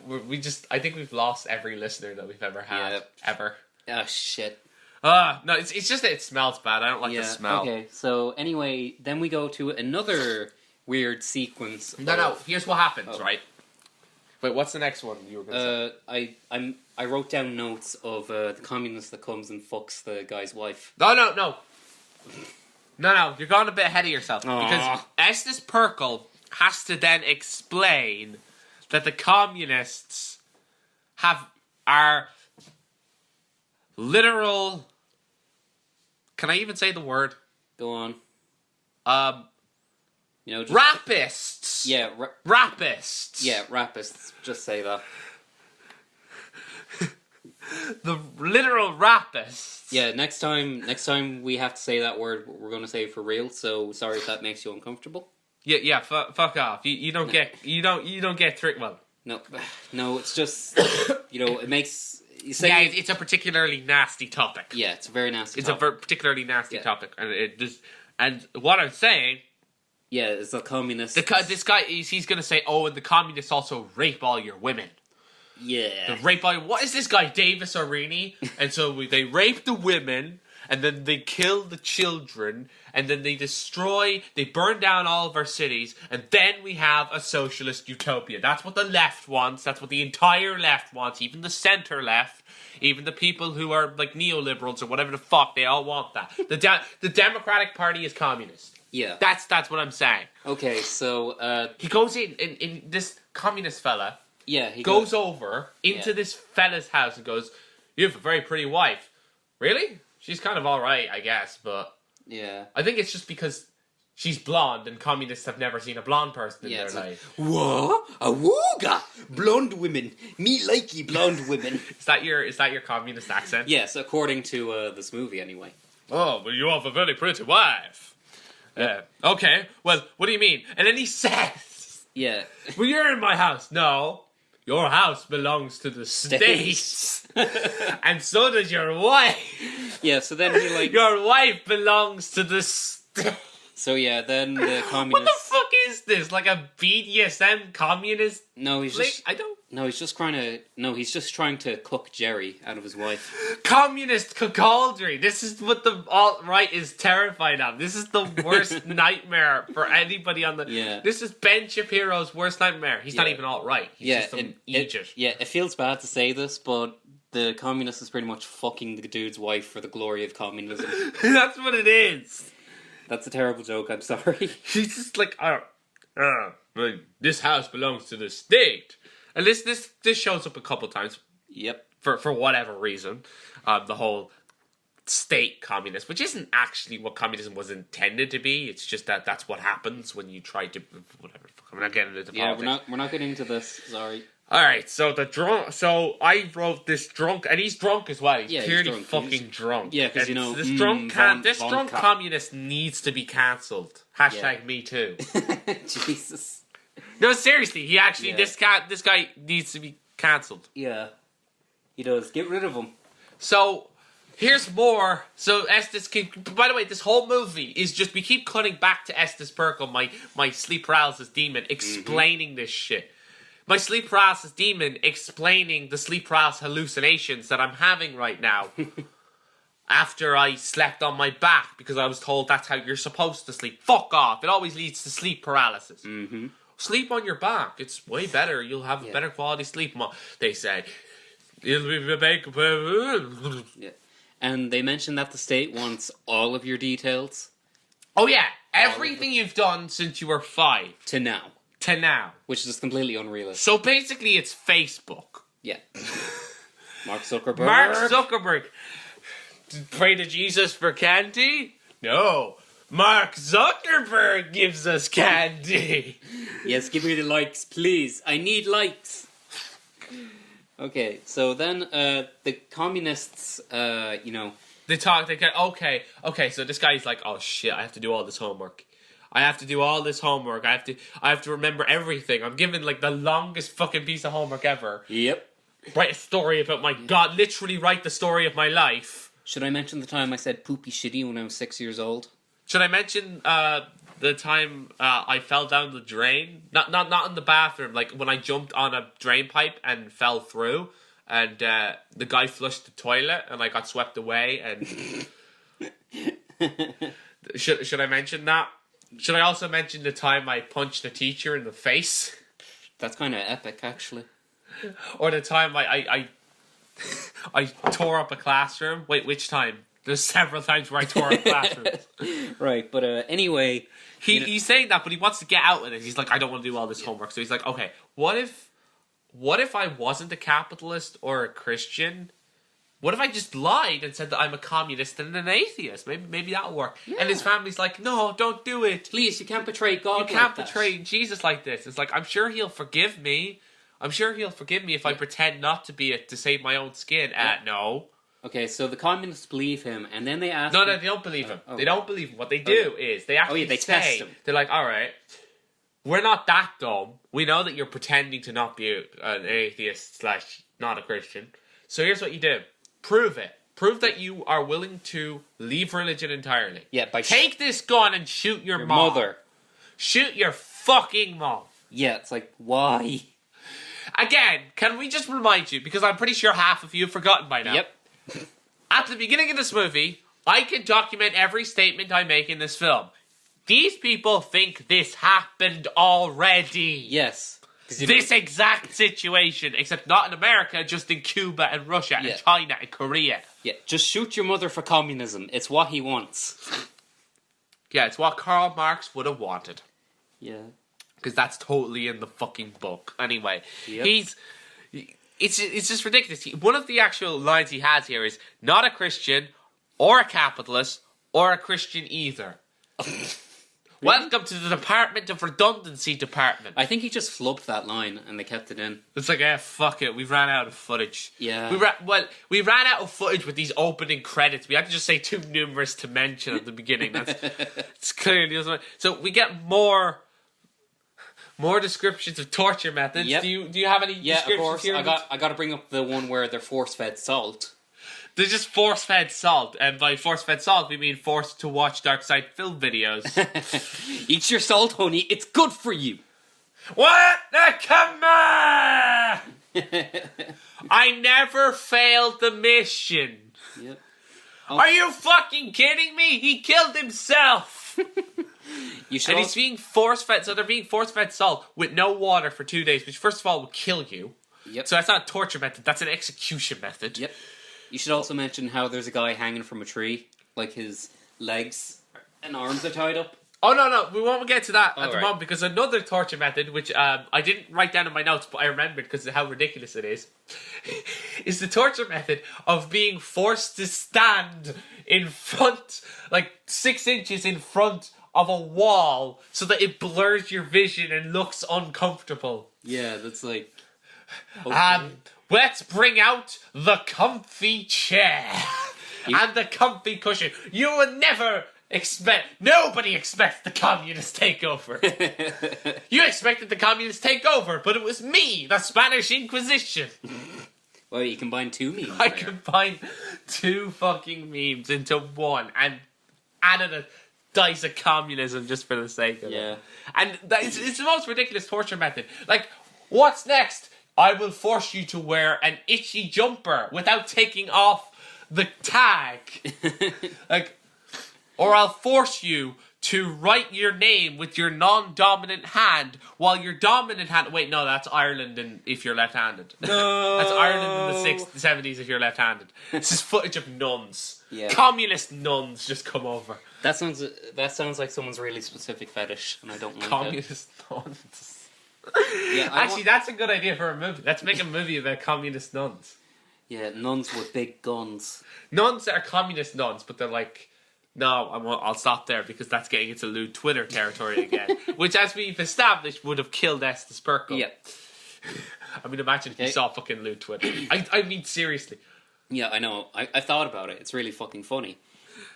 Speaker 1: I think we've lost every listener that we've ever had. Ever.
Speaker 2: Oh, shit.
Speaker 1: No, it's just that it smells bad. I don't like the smell.
Speaker 2: Okay, so anyway, then we go to another weird sequence.
Speaker 1: No, here's what happens, right? Wait, what's the next one you were going to
Speaker 2: say? I wrote down notes of the communist that comes and fucks the guy's wife.
Speaker 1: No, you're going a bit ahead of yourself. Because Estes Perkle has to then explain that the communists are literal. Can I even say the word?
Speaker 2: Go on.
Speaker 1: Rapists.
Speaker 2: Yeah,
Speaker 1: rapists.
Speaker 2: Yeah, rapists. Just say that.
Speaker 1: The literal rapists.
Speaker 2: Yeah, next time we have to say that word, we're going to say it for real. So sorry if that makes you uncomfortable.
Speaker 1: Yeah. Fuck off. You don't get tricked. Well,
Speaker 2: no. It's just it makes.
Speaker 1: It's a particularly nasty topic.
Speaker 2: Yeah, it's a very nasty.
Speaker 1: It's a particularly nasty topic, and it just. And what I'm saying.
Speaker 2: Yeah, it's the communists.
Speaker 1: This guy he's going to say, and the communists also rape all your women.
Speaker 2: Yeah.
Speaker 1: The rape all. What is this guy, Davis Arini? And so they rape the women, and then they kill the children, and then they burn down all of our cities, and then we have a socialist utopia. That's what the left wants. That's what the entire left wants. Even the center left, even the people who are like neoliberals or whatever the fuck, they all want that. The Democratic Party is communist.
Speaker 2: Yeah.
Speaker 1: That's what I'm saying.
Speaker 2: Okay, so
Speaker 1: he goes in this communist fella.
Speaker 2: Yeah, he
Speaker 1: goes over into this fella's house and goes, "You have a very pretty wife." Really? She's kind of all right, I guess, but
Speaker 2: yeah,
Speaker 1: I think it's just because she's blonde and communists have never seen a blonde person in their life.
Speaker 2: What? Awooga! Blonde women. Me likey blonde women.
Speaker 1: Is that your communist accent?
Speaker 2: Yes, according to this movie, anyway.
Speaker 1: Oh, well, you have a very pretty wife. Okay. Well, what do you mean? And then he says,
Speaker 2: "Yeah,
Speaker 1: well, you're in my house." No. Your house belongs to the States. And so does your wife.
Speaker 2: Yeah, so then he
Speaker 1: your wife belongs to the States.
Speaker 2: So yeah, then the communists...
Speaker 1: What the fuck is this? Like a BDSM communist?
Speaker 2: No, he's just...
Speaker 1: I don't...
Speaker 2: No, he's just trying to cook Jerry out of his wife.
Speaker 1: Communist cuckoldry. This is what the alt-right is terrified of. This is the worst nightmare for anybody on the...
Speaker 2: Yeah.
Speaker 1: This is Ben Shapiro's worst nightmare. He's not even alt-right. He's just an idiot.
Speaker 2: It feels bad to say this, but the communist is pretty much fucking the dude's wife for the glory of communism.
Speaker 1: That's what it is.
Speaker 2: That's a terrible joke, I'm sorry.
Speaker 1: He's just like, this house belongs to the state. And this shows up a couple times.
Speaker 2: Yep.
Speaker 1: For whatever reason. The whole state communist, which isn't actually what communism was intended to be. It's just that's what happens when you try to... Whatever. I'm not getting into politics.
Speaker 2: Yeah, we're not getting into this. Sorry.
Speaker 1: Alright, so I wrote this drunk, and he's drunk as well. He's clearly fucking drunk.
Speaker 2: Yeah, because
Speaker 1: this drunk communist needs to be cancelled. # me too.
Speaker 2: Jesus.
Speaker 1: No, seriously, he actually this guy needs to be cancelled.
Speaker 2: Yeah, he does. Get rid of him.
Speaker 1: So here's more. So Estes, by the way, this whole movie is just we keep cutting back to Estes Perkle, my sleep paralysis demon, explaining this shit. My sleep paralysis demon explaining the sleep paralysis hallucinations that I'm having right now. After I slept on my back because I was told that's how you're supposed to sleep. Fuck off. It always leads to sleep paralysis.
Speaker 2: Mm-hmm.
Speaker 1: Sleep on your back. It's way better. You'll have a better quality sleep. They say.
Speaker 2: Yeah. And they mentioned that the state wants all of your details.
Speaker 1: Oh yeah. Everything you've done since you were 5.
Speaker 2: To now. Which is completely unrealistic.
Speaker 1: So basically it's Facebook.
Speaker 2: Yeah. Mark Zuckerberg.
Speaker 1: Pray to Jesus for candy? No. Mark Zuckerberg gives us candy.
Speaker 2: Yes, give me the likes, please. I need likes. Okay, so then the communists,
Speaker 1: They talk, okay, so this guy's like, oh shit, I have to do all this homework. I have to remember everything. I'm given like the longest fucking piece of homework ever.
Speaker 2: Yep.
Speaker 1: Write a story about my God, literally write the story of my life.
Speaker 2: Should I mention the time I said poopy shitty when I was 6 years old?
Speaker 1: Should I mention the time I fell down the drain? Not in the bathroom, like when I jumped on a drain pipe and fell through, and the guy flushed the toilet and I got swept away. And should I mention that? Should I also mention the time I punched a teacher in the face?
Speaker 2: That's kind of epic, actually.
Speaker 1: Or the time I tore up a classroom. Wait, which time? There's several times where I tore up classrooms.
Speaker 2: Right, but anyway...
Speaker 1: He's saying that, but he wants to get out of it. He's like, I don't want to do all this homework. So he's like, okay, what if I wasn't a capitalist or a Christian? What if I just lied and said that I'm a communist and an atheist? Maybe that'll work. Yeah. And his family's like, no, don't do it.
Speaker 2: Please, you can't betray God.
Speaker 1: You can't betray Jesus like this. It's like, I'm sure he'll forgive me. If I pretend not to be it to save my own skin. No.
Speaker 2: Okay, so the communists believe him, and then they ask...
Speaker 1: No, they don't believe him. They don't believe him. What they do is, they actually
Speaker 2: they test him.
Speaker 1: They're like, alright, we're not that dumb. We know that you're pretending to not be an atheist / not a Christian. So here's what you do. Prove it. Prove that you are willing to leave religion entirely.
Speaker 2: Yeah,
Speaker 1: take this gun and shoot your mother. Shoot your fucking mom.
Speaker 2: Yeah, it's like, why?
Speaker 1: Again, can we just remind you, because I'm pretty sure half of you have forgotten by now.
Speaker 2: Yep.
Speaker 1: At the beginning of this movie, I can document every statement I make in this film. These people think this happened already.
Speaker 2: Yes.
Speaker 1: This exact situation, except not in America, just in Cuba and Russia and China and Korea.
Speaker 2: Yeah, just shoot your mother for communism. It's what he wants.
Speaker 1: Yeah, it's what Karl Marx would have wanted.
Speaker 2: Yeah.
Speaker 1: Because that's totally in the fucking book. Anyway,
Speaker 2: yep.
Speaker 1: It's just ridiculous. One of the actual lines he has here is, not a Christian, or a capitalist, or a Christian either. Welcome to the Department of Redundancy Department.
Speaker 2: I think he just flubbed that line and they kept it in.
Speaker 1: It's like, fuck it, we ran out of footage.
Speaker 2: Yeah.
Speaker 1: We ran out of footage with these opening credits. We had to just say too numerous to mention at the beginning. It's clearly... So we get more descriptions of torture methods.
Speaker 2: Yep.
Speaker 1: Do you have any descriptions?
Speaker 2: Yeah, of course.
Speaker 1: Here?
Speaker 2: I got to bring up the one where they're force-fed salt.
Speaker 1: They're just force-fed salt, and by force-fed salt, we mean forced to watch dark side film videos.
Speaker 2: Eat your salt, honey. It's good for you.
Speaker 1: What? Come on! I never failed the mission.
Speaker 2: Yep.
Speaker 1: Are you fucking kidding me? He killed himself. He's being force-fed, so they're being force-fed salt with no water for 2 days, which first of all will kill you.
Speaker 2: Yep.
Speaker 1: So that's not a torture method, that's an execution method.
Speaker 2: Yep. You should also mention how there's a guy hanging from a tree, like his legs and arms are tied up.
Speaker 1: Oh, no, we won't get to that at the moment, because another torture method, which I didn't write down in my notes, but I remembered because of how ridiculous it is the torture method of being forced to stand in front, like 6 inches in front of a wall, so that it blurs your vision and looks uncomfortable.
Speaker 2: Yeah, that's like... Okay.
Speaker 1: Let's bring out the comfy chair and the comfy cushion. You would never expect... Nobody expects the communist takeover. You expected the communist takeover, but it was me, the Spanish Inquisition.
Speaker 2: Well, you combined 2 memes.
Speaker 1: I combined 2 fucking memes into one and added a dice of communism just for the sake of it. And it's the most ridiculous torture method. Like, what's next? I will force you to wear an itchy jumper without taking off the tag. Or I'll force you to write your name with your non-dominant hand while your dominant hand... Wait, no, that's Ireland if you're left-handed.
Speaker 2: No.
Speaker 1: That's Ireland in the 70s if you're left-handed. This is footage of nuns.
Speaker 2: Yeah.
Speaker 1: Communist nuns just come over.
Speaker 2: That sounds like someone's really specific fetish, and I don't like
Speaker 1: Communist nuns.
Speaker 2: Yeah,
Speaker 1: actually, that's a good idea for a movie. Let's make a movie about communist nuns.
Speaker 2: Yeah, nuns with big guns.
Speaker 1: Nuns that are communist nuns, but they're like, no, I'll stop there because that's getting into lewd Twitter territory again. Which, as we've established, would have killed Estes Perkle.
Speaker 2: Yeah.
Speaker 1: I mean, imagine if you saw fucking lewd Twitter. I mean, seriously.
Speaker 2: Yeah, I know. I thought about it. It's really fucking funny.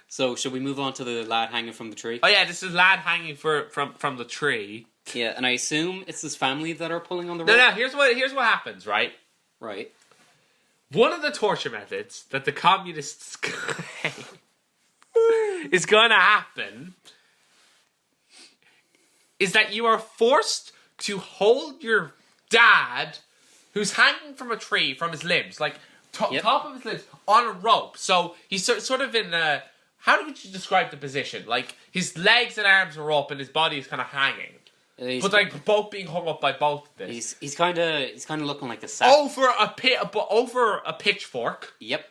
Speaker 2: So, should we move on to the lad hanging from the tree?
Speaker 1: Oh yeah, this is lad hanging from the tree.
Speaker 2: Yeah, and I assume it's his family that are pulling on the rope.
Speaker 1: No, here's what happens, right?
Speaker 2: Right.
Speaker 1: One of the torture methods that the communists is going to happen is that you are forced to hold your dad, who's hanging from a tree, from his limbs, like top of his limbs, on a rope. So he's sort of in a... How would you describe the position? Like, his legs and arms are up and his body is kind of hanging. But like both being hung up by both of this.
Speaker 2: He's kind of looking like a sack.
Speaker 1: Over a pitchfork.
Speaker 2: Yep.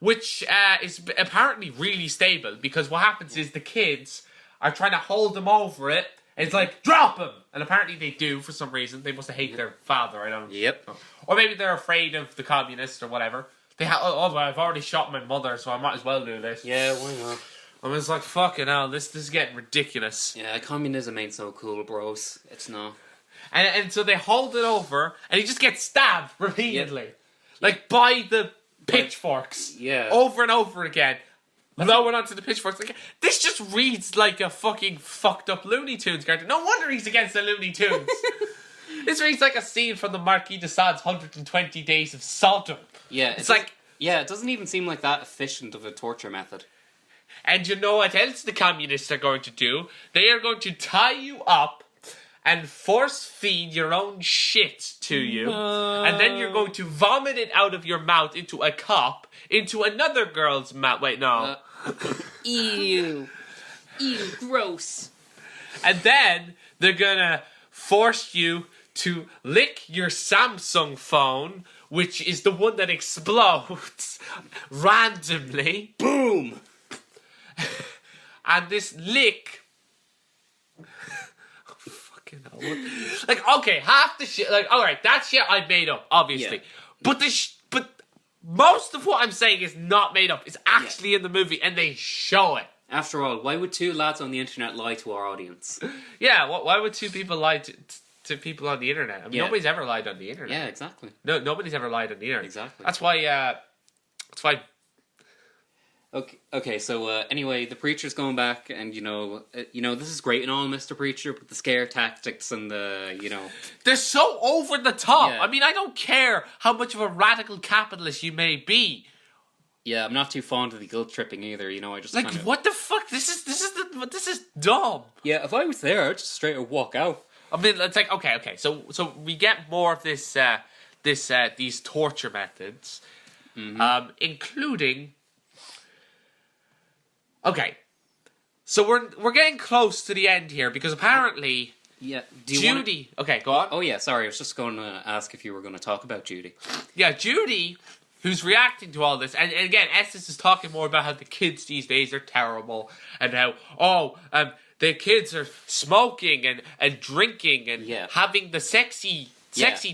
Speaker 1: which is apparently really stable, because what happens is the kids are trying to hold them over it, and it's like, drop him! And apparently they do, for some reason. They must have hate their father, I don't know.
Speaker 2: Yep.
Speaker 1: Or maybe they're afraid of the communists or whatever. They well, I've already shot my mother, so I might as well do this.
Speaker 2: Yeah, why not?
Speaker 1: I was like, fucking hell, this is getting ridiculous.
Speaker 2: Yeah, communism ain't so cool, bros. It's not.
Speaker 1: And so they hold it over, and he just gets stabbed repeatedly. Yep. Like, by the pitchforks.
Speaker 2: Yeah.
Speaker 1: Over and over again. Blowing onto the pitchforks. Like, this just reads like a fucking fucked up Looney Tunes character. No wonder he's against the Looney Tunes. This reads like a scene from the Marquis de Sade's 120 Days of Sodom.
Speaker 2: Yeah.
Speaker 1: It's like...
Speaker 2: Yeah, it doesn't even seem like that efficient of a torture method.
Speaker 1: And you know what else the communists are going to do? They are going to tie you up and force feed your own shit to you. No. And then you're going to vomit it out of your mouth into a cup, into another girl's mouth. Wait, no.
Speaker 2: Ew. Ew, gross.
Speaker 1: And then they're gonna force you to lick your Samsung phone, which is the one that explodes randomly.
Speaker 2: Boom!
Speaker 1: And this lick... fucking hell. Like, okay, half the shit... Like, alright, that shit I made up, obviously. Yeah. But most of what I'm saying is not made up. It's actually in the movie, and they show it.
Speaker 2: After all, why would two lads on the internet lie to our audience?
Speaker 1: Yeah, why would two people lie to people on the internet? I mean, nobody's ever lied on the internet.
Speaker 2: Yeah, exactly.
Speaker 1: No, nobody's ever lied on the internet.
Speaker 2: Exactly.
Speaker 1: That's why.
Speaker 2: Okay. So anyway, the preacher's going back, and this is great and all, Mr. Preacher, but the scare tactics and
Speaker 1: they're so over the top.
Speaker 2: Yeah.
Speaker 1: I mean, I don't care how much of a radical capitalist you may be.
Speaker 2: Yeah, I'm not too fond of the guilt tripping either. I just
Speaker 1: like, what the fuck? This is dumb.
Speaker 2: Yeah, if I was there, I'd just straight up walk out.
Speaker 1: I mean, it's like okay. So we get more of this these torture methods, including. Okay, so we're getting close to the end here because apparently, Judy. Okay, go on.
Speaker 2: Oh yeah, sorry, I was just going to ask if you were going to talk about Judy.
Speaker 1: Yeah, Judy, who's reacting to all this, and again, Estes is talking more about how the kids these days are terrible, and how the kids are smoking and drinking and having the sexy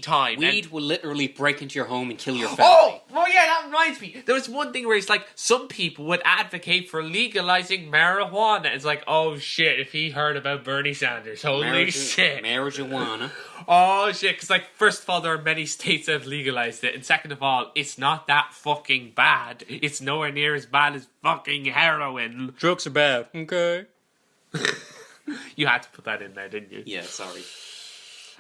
Speaker 1: time.
Speaker 2: Weed will literally break into your home and kill your family.
Speaker 1: Oh, yeah, that reminds me. There was one thing where it's like, some people would advocate for legalizing marijuana. It's like, oh shit, if he heard about Bernie Sanders, holy shit.
Speaker 2: Marijuana.
Speaker 1: Oh shit, because like, first of all, there are many states that have legalized it, and second of all, it's not that fucking bad. It's nowhere near as bad as fucking heroin.
Speaker 2: Drugs are bad. Okay.
Speaker 1: You had to put that in there, didn't you?
Speaker 2: Yeah, sorry.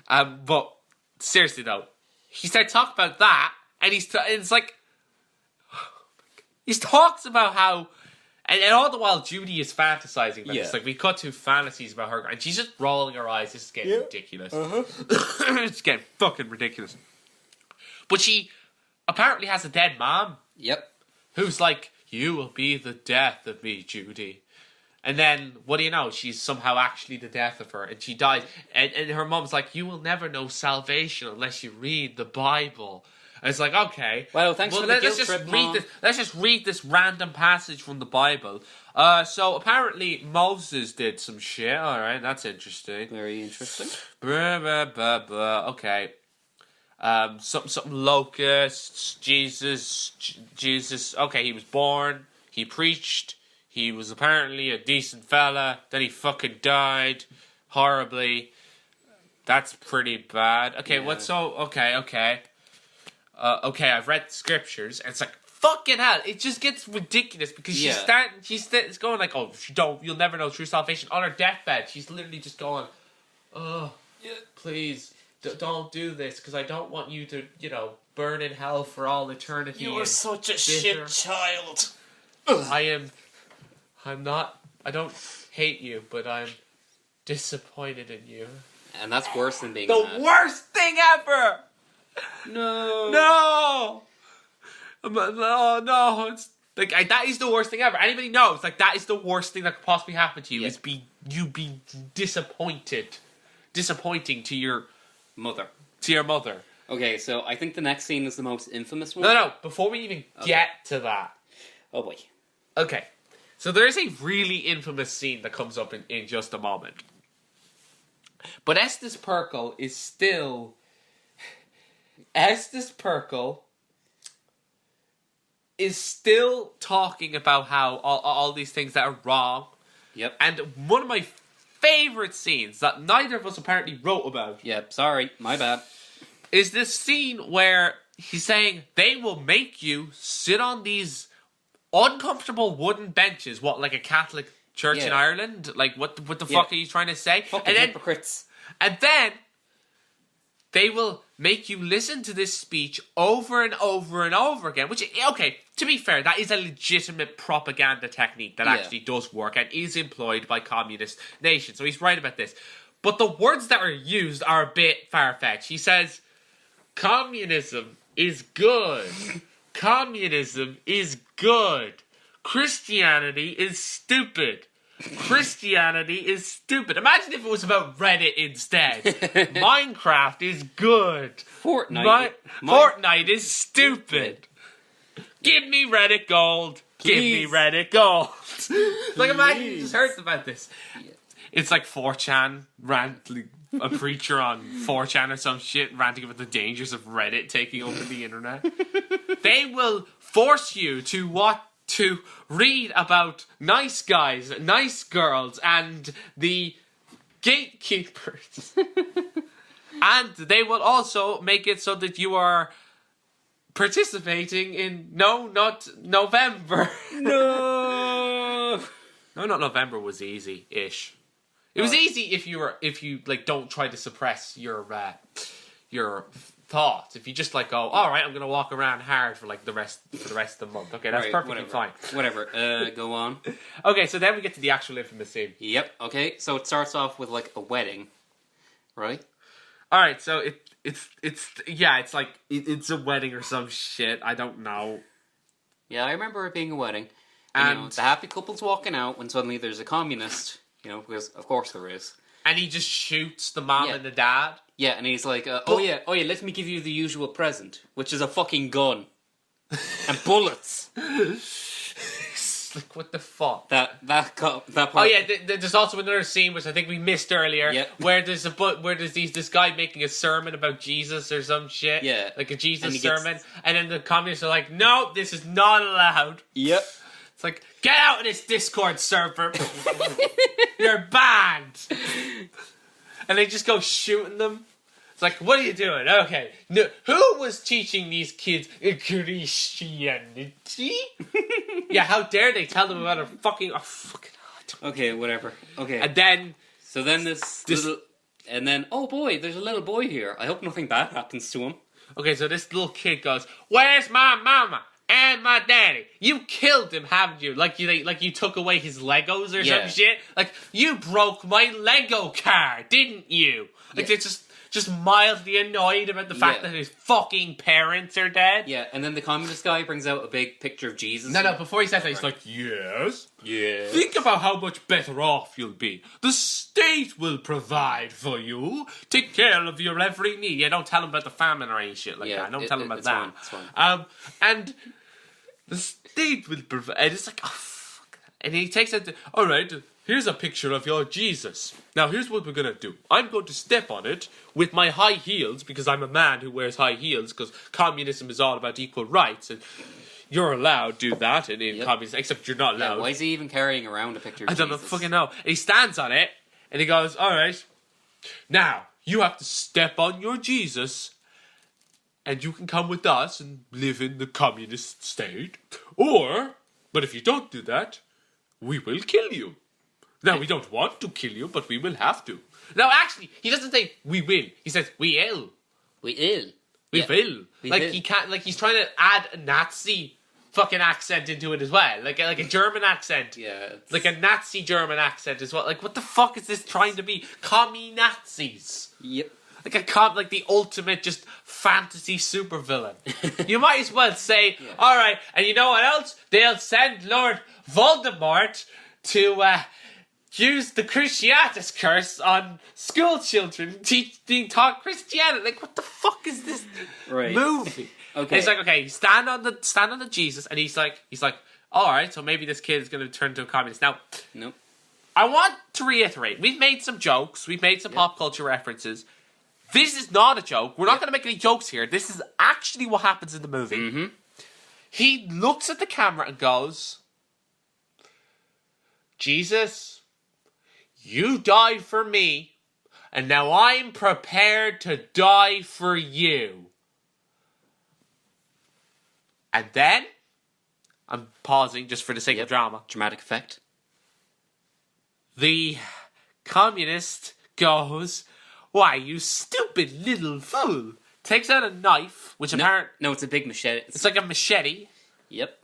Speaker 1: But seriously though, he started talking about that, and it's like, he talks about how, and all the while Judy is fantasizing about this. Like, we cut to fantasies about her, and she's just rolling her eyes. This is getting ridiculous. It's getting fucking ridiculous. But she apparently has a dead mom.
Speaker 2: Yep.
Speaker 1: Who's like, you will be the death of me, Judy. And then, what do you know? She's somehow actually the death of her, and she dies. And her mom's like, you will never know salvation unless you read the Bible. And it's like, okay.
Speaker 2: Well, thanks for the guilt trip, Mom.
Speaker 1: Let's just read this random passage from the Bible. So, apparently, Moses did some shit. Alright, that's interesting.
Speaker 2: Very interesting.
Speaker 1: Blah, blah, blah, blah. Okay. Something locusts, Jesus. Okay, he was born. He preached. He was apparently a decent fella. Then he fucking died horribly. That's pretty bad. Okay, Okay, I've read the scriptures, and it's like, fucking hell. It just gets ridiculous because she's going like, oh, you'll never know true salvation. On her deathbed, she's literally just going, oh, please, don't do this, because I don't want you to, burn in hell for all eternity.
Speaker 2: You are such a shit child.
Speaker 1: I don't hate you, but I'm disappointed in you.
Speaker 2: And that's worse than being
Speaker 1: the worst thing ever! No! No, it's like, that is the worst thing ever. Anybody knows, like, that is the worst thing that could possibly happen to you, is you be disappointing to your mother.
Speaker 2: Okay, so I think the next scene is the most infamous one.
Speaker 1: No, before we even get to that,
Speaker 2: Oh boy.
Speaker 1: Okay. So there is a really infamous scene that comes up in just a moment. But Estes Perkle is still... Estes Perkle is still talking about how all these things that are wrong.
Speaker 2: Yep.
Speaker 1: And one of my favourite scenes that neither of us apparently wrote about...
Speaker 2: Yep, sorry, my bad.
Speaker 1: ...is this scene where he's saying, they will make you sit on these uncomfortable wooden benches. What, like a Catholic church in Ireland? Like, what the fuck are you trying to say?
Speaker 2: Fucking hypocrites.
Speaker 1: And then they will make you listen to this speech over and over and over again. Which, okay, to be fair, that is a legitimate propaganda technique that actually does work and is employed by communist nations. So he's right about this. But the words that are used are a bit far-fetched. He says, communism is good. Communism is good. Christianity is stupid. Christianity is stupid. Imagine if it was about Reddit instead. Minecraft is good.
Speaker 2: Fortnite
Speaker 1: is stupid. Give me Reddit gold. Give me Reddit gold. Like, imagine you just heard about this. Yeah. It's like 4chan ranting, a preacher on 4chan or some shit ranting about the dangers of Reddit taking over the internet. They will force you to read about nice guys, nice girls, and the gatekeepers. And they will also make it so that you are participating in not November.
Speaker 2: No.
Speaker 1: No, not November was easy-ish. It was easy if you like don't try to suppress your thoughts. If you just like go, all right, I'm gonna walk around hard for the rest of the month. Okay, that's perfectly fine.
Speaker 2: Whatever. Go on.
Speaker 1: Okay, so then we get to the actual infamous scene.
Speaker 2: Yep. Okay, so it starts off with like a wedding, right?
Speaker 1: All right, so it's a wedding or some shit. I don't know.
Speaker 2: Yeah, I remember it being a wedding. And the happy couple's walking out when suddenly there's a communist. Because of course there is.
Speaker 1: And he just shoots the mom and the dad.
Speaker 2: Yeah, and he's like, oh yeah, let me give you the usual present, which is a fucking gun. And bullets.
Speaker 1: Like, what the fuck?
Speaker 2: That part.
Speaker 1: Oh yeah, there's also another scene which I think we missed earlier, where there's this guy making a sermon about Jesus or some shit.
Speaker 2: Yeah.
Speaker 1: Like a Jesus sermon. And then the communists are like, no, this is not allowed.
Speaker 2: Yep.
Speaker 1: It's like, get out of this Discord server. You're banned. And they just go shooting them. It's like, what are you doing? Okay. No, who was teaching these kids Christianity? Yeah, how dare they tell them about a fucking...
Speaker 2: Okay, whatever. Okay.
Speaker 1: And then...
Speaker 2: So then this little... And then, oh boy, there's a little boy here. I hope nothing bad happens to him.
Speaker 1: Okay, so this little kid goes, where's my mama? And my daddy, you killed him, haven't you? Like you took away his Legos or some shit. Like, you broke my Lego car, didn't you? Like, they're just mildly annoyed about the fact that his fucking parents are dead.
Speaker 2: Yeah, and then the communist guy brings out a big picture of Jesus.
Speaker 1: No, before he says that, he's like, yes. Think about how much better off you'll be. The state will provide for you. Take care of your every need. Yeah, don't tell him about the famine or any shit like that. Don't tell him about that.
Speaker 2: It's fine.
Speaker 1: And... the state will provide... And it's like, oh, fuck. And he takes it... All right, here's a picture of your Jesus. Now, here's what we're going to do. I'm going to step on it with my high heels, because I'm a man who wears high heels, because communism is all about equal rights, and you're allowed to do that in communism, except you're not allowed.
Speaker 2: Yeah, why is he even carrying around a picture of Jesus?
Speaker 1: I don't fucking know. And he stands on it, and he goes, all right, now, you have to step on your Jesus... and you can come with us and live in the communist state. But if you don't do that, we will kill you. Now, we don't want to kill you, but we will have to. Now, actually, he doesn't say we will. He says we will.
Speaker 2: We will.
Speaker 1: We will. He can't, he's trying to add a Nazi fucking accent into it as well. Like a German accent.
Speaker 2: Yeah.
Speaker 1: Like a Nazi German accent as well. Like, what the fuck is this trying to be? Commie-Nazis.
Speaker 2: Yep.
Speaker 1: Like the ultimate just fantasy supervillain. You might as well say, all right, and you know what else? They'll send Lord Voldemort to use the Cruciatus curse on school children being taught Christianity. Like, what the fuck is this movie?
Speaker 2: Okay.
Speaker 1: And he's like, okay, stand on the Jesus, and he's like, alright, so maybe this kid is going to turn into a communist. Now,
Speaker 2: nope.
Speaker 1: I want to reiterate, we've made some jokes, we've made some pop culture references. This is not a joke. We're not going to make any jokes here. This is actually what happens in the movie.
Speaker 2: Mm-hmm.
Speaker 1: He looks at the camera and goes, Jesus, you died for me, and now I'm prepared to die for you. And then, I'm pausing just for the sake of drama.
Speaker 2: Dramatic effect.
Speaker 1: The communist goes, why, you stupid little fool. Takes out a knife, which apparently...
Speaker 2: No, it's a big machete.
Speaker 1: It's like a machete.
Speaker 2: Yep.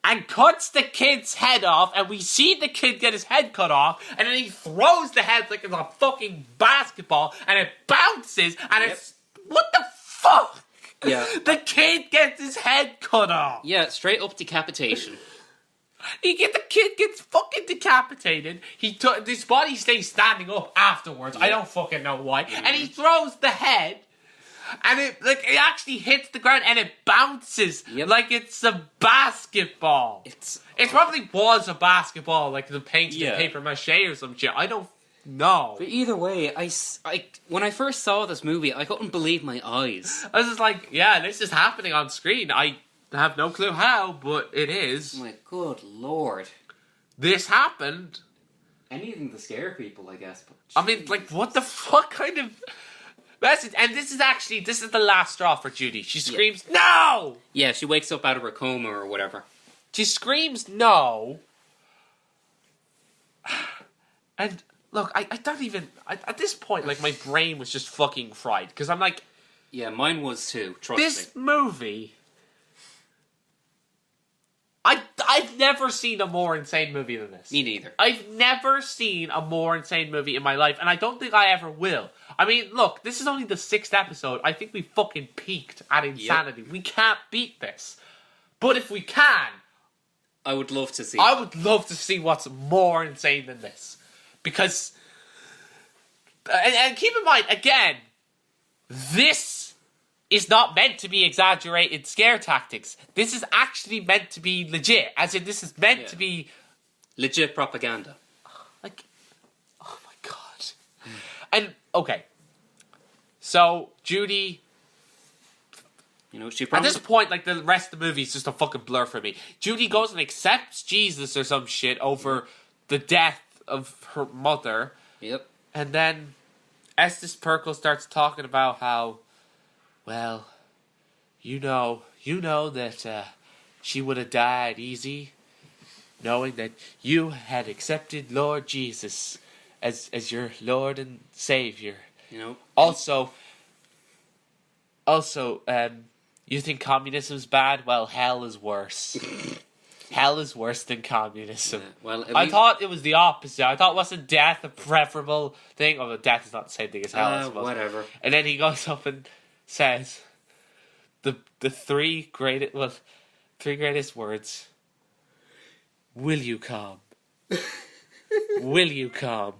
Speaker 1: And cuts the kid's head off, and we see the kid get his head cut off, and then he throws the head like it's a fucking basketball, and it bounces, and it's... What the fuck?
Speaker 2: Yeah.
Speaker 1: The kid gets his head cut off.
Speaker 2: Yeah, straight up decapitation.
Speaker 1: The kid gets fucking decapitated. His body stays standing up afterwards. I don't fucking know why. And he throws the head, and it actually hits the ground, and it bounces like it's a basketball. It probably was a basketball, like the painted paper mache or some shit. I don't know.
Speaker 2: But either way, when I first saw this movie, I couldn't believe my eyes.
Speaker 1: I was just like, yeah, this is happening on screen. I have no clue how, but it is.
Speaker 2: My good lord.
Speaker 1: This happened.
Speaker 2: Anything to scare people, I guess. But
Speaker 1: I mean, like, what the fuck kind of message? And this is the last straw for Judy. She screams, no!
Speaker 2: Yeah, she wakes up out of her coma or whatever.
Speaker 1: She screams, no. And, look, I don't even... at this point, like, my brain was just fucking fried. Because I'm like...
Speaker 2: Yeah, mine was too, trust me.
Speaker 1: This movie... I've never seen a more insane movie than this.
Speaker 2: Me neither.
Speaker 1: I've never seen a more insane movie in my life, and I don't think I ever will. I mean, look, this is only the 6th episode. I think we fucking peaked at insanity. We can't beat this. But if we can...
Speaker 2: I would love to see
Speaker 1: I would love to see what's more insane than this. Because... And keep in mind, again, this is not meant to be exaggerated scare tactics. This is actually meant to be legit. As in, this is meant to be...
Speaker 2: legit propaganda.
Speaker 1: Like, oh my god. And, okay. So, Judy...
Speaker 2: You know, she
Speaker 1: at this point, like, the rest of the movie is just a fucking blur for me. Judy goes and accepts Jesus or some shit over the death of her mother.
Speaker 2: Yep.
Speaker 1: And then Estes Perkle starts talking about how... Well, you know that she would have died easy, knowing that you had accepted Lord Jesus as your Lord and Savior.
Speaker 2: You know.
Speaker 1: Also, you think communism's bad? Well, hell is worse. Hell is worse than communism. Yeah, well, I thought it was the opposite. I thought wasn't death a preferable thing? Although death is not the same thing as hell, I suppose.
Speaker 2: Whatever.
Speaker 1: And then he goes up and says the three greatest words. Will you come? Will you come?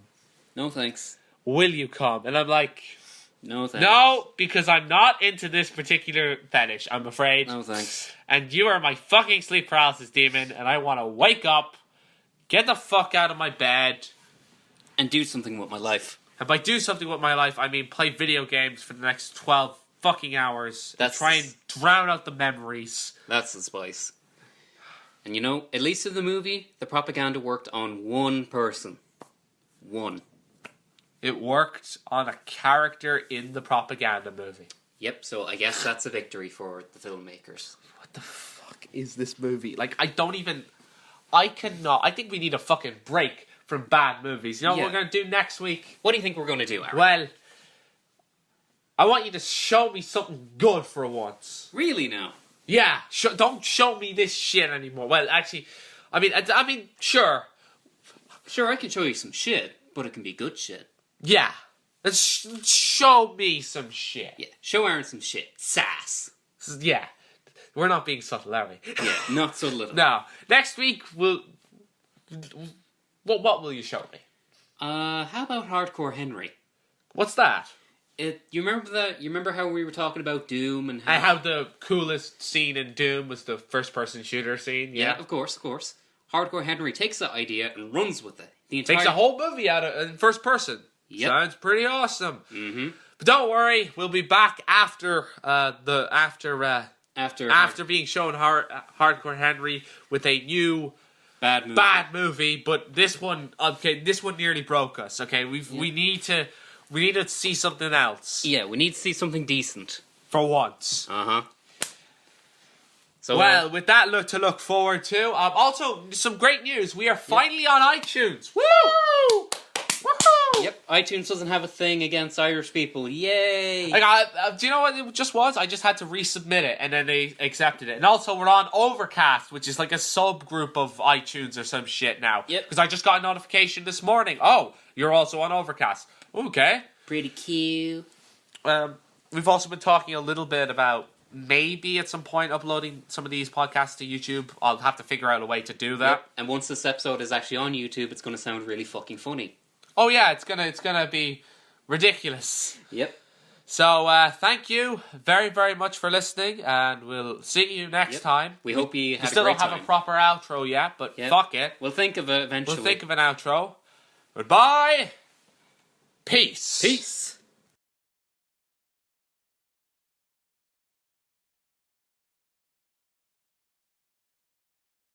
Speaker 2: No thanks.
Speaker 1: Will you come? And I'm like,
Speaker 2: no thanks.
Speaker 1: No, because I'm not into this particular fetish, I'm afraid.
Speaker 2: No thanks.
Speaker 1: And you are my fucking sleep paralysis demon, and I want to wake up, get the fuck out of my bed,
Speaker 2: and do something with my life.
Speaker 1: And by do something with my life, I mean play video games for the next 12 fucking hours. Try and drown out the memories.
Speaker 2: That's the spice. And you know, at least in the movie, the propaganda worked on one person. One.
Speaker 1: It worked on a character in the propaganda movie.
Speaker 2: Yep, so I guess that's a victory for the filmmakers.
Speaker 1: What the fuck is this movie? Like, I think we need a fucking break from bad movies. You know what we're going to do next week?
Speaker 2: What do you think we're going to do, Aaron?
Speaker 1: Well, I want you to show me something good for once.
Speaker 2: Really now?
Speaker 1: Yeah, don't show me this shit anymore. Well, actually, I mean, sure.
Speaker 2: Sure, I can show you some shit, but it can be good shit.
Speaker 1: Yeah. Let's show me some shit.
Speaker 2: Yeah, show Aaron some shit. Sass.
Speaker 1: Yeah. We're not being subtle, are we?
Speaker 2: Yeah, not subtle at all.
Speaker 1: No. Next week, what will you show me?
Speaker 2: How about Hardcore Henry?
Speaker 1: What's that?
Speaker 2: You remember how we were talking about Doom and
Speaker 1: how the coolest scene in Doom was the first-person shooter scene?
Speaker 2: Yeah, of course. Hardcore Henry takes that idea and runs with it.
Speaker 1: Takes a whole movie out of in first person.
Speaker 2: Yep.
Speaker 1: Sounds pretty awesome.
Speaker 2: Mm-hmm.
Speaker 1: But don't worry, we'll be back after being shown Hardcore Henry with a new bad movie. But this one nearly broke us. Okay, we need to see something else.
Speaker 2: Yeah, we need to see something decent
Speaker 1: for once.
Speaker 2: So,
Speaker 1: with that to look forward to. Also, some great news. We are finally on iTunes. Woo! Woohoo!
Speaker 2: Yep, iTunes doesn't have a thing against Irish people. Yay!
Speaker 1: Do you know what it just was? I just had to resubmit it, and then they accepted it. And also, we're on Overcast, which is like a subgroup of iTunes or some shit now.
Speaker 2: Yep.
Speaker 1: Because I just got a notification this morning. Oh, you're also on Overcast. Okay.
Speaker 2: Pretty cute.
Speaker 1: We've also been talking a little bit about maybe at some point uploading some of these podcasts to YouTube. I'll have to figure out a way to do that.
Speaker 2: Yep. And once this episode is actually on YouTube, it's going to sound really fucking funny.
Speaker 1: Oh yeah, it's gonna be ridiculous.
Speaker 2: Yep.
Speaker 1: So thank you very, very much for listening, and we'll see you next time.
Speaker 2: We hope you had
Speaker 1: still
Speaker 2: a great
Speaker 1: don't have a proper outro yet, but fuck it.
Speaker 2: We'll think of it eventually.
Speaker 1: We'll think of an outro. Goodbye. Peace.
Speaker 2: Peace.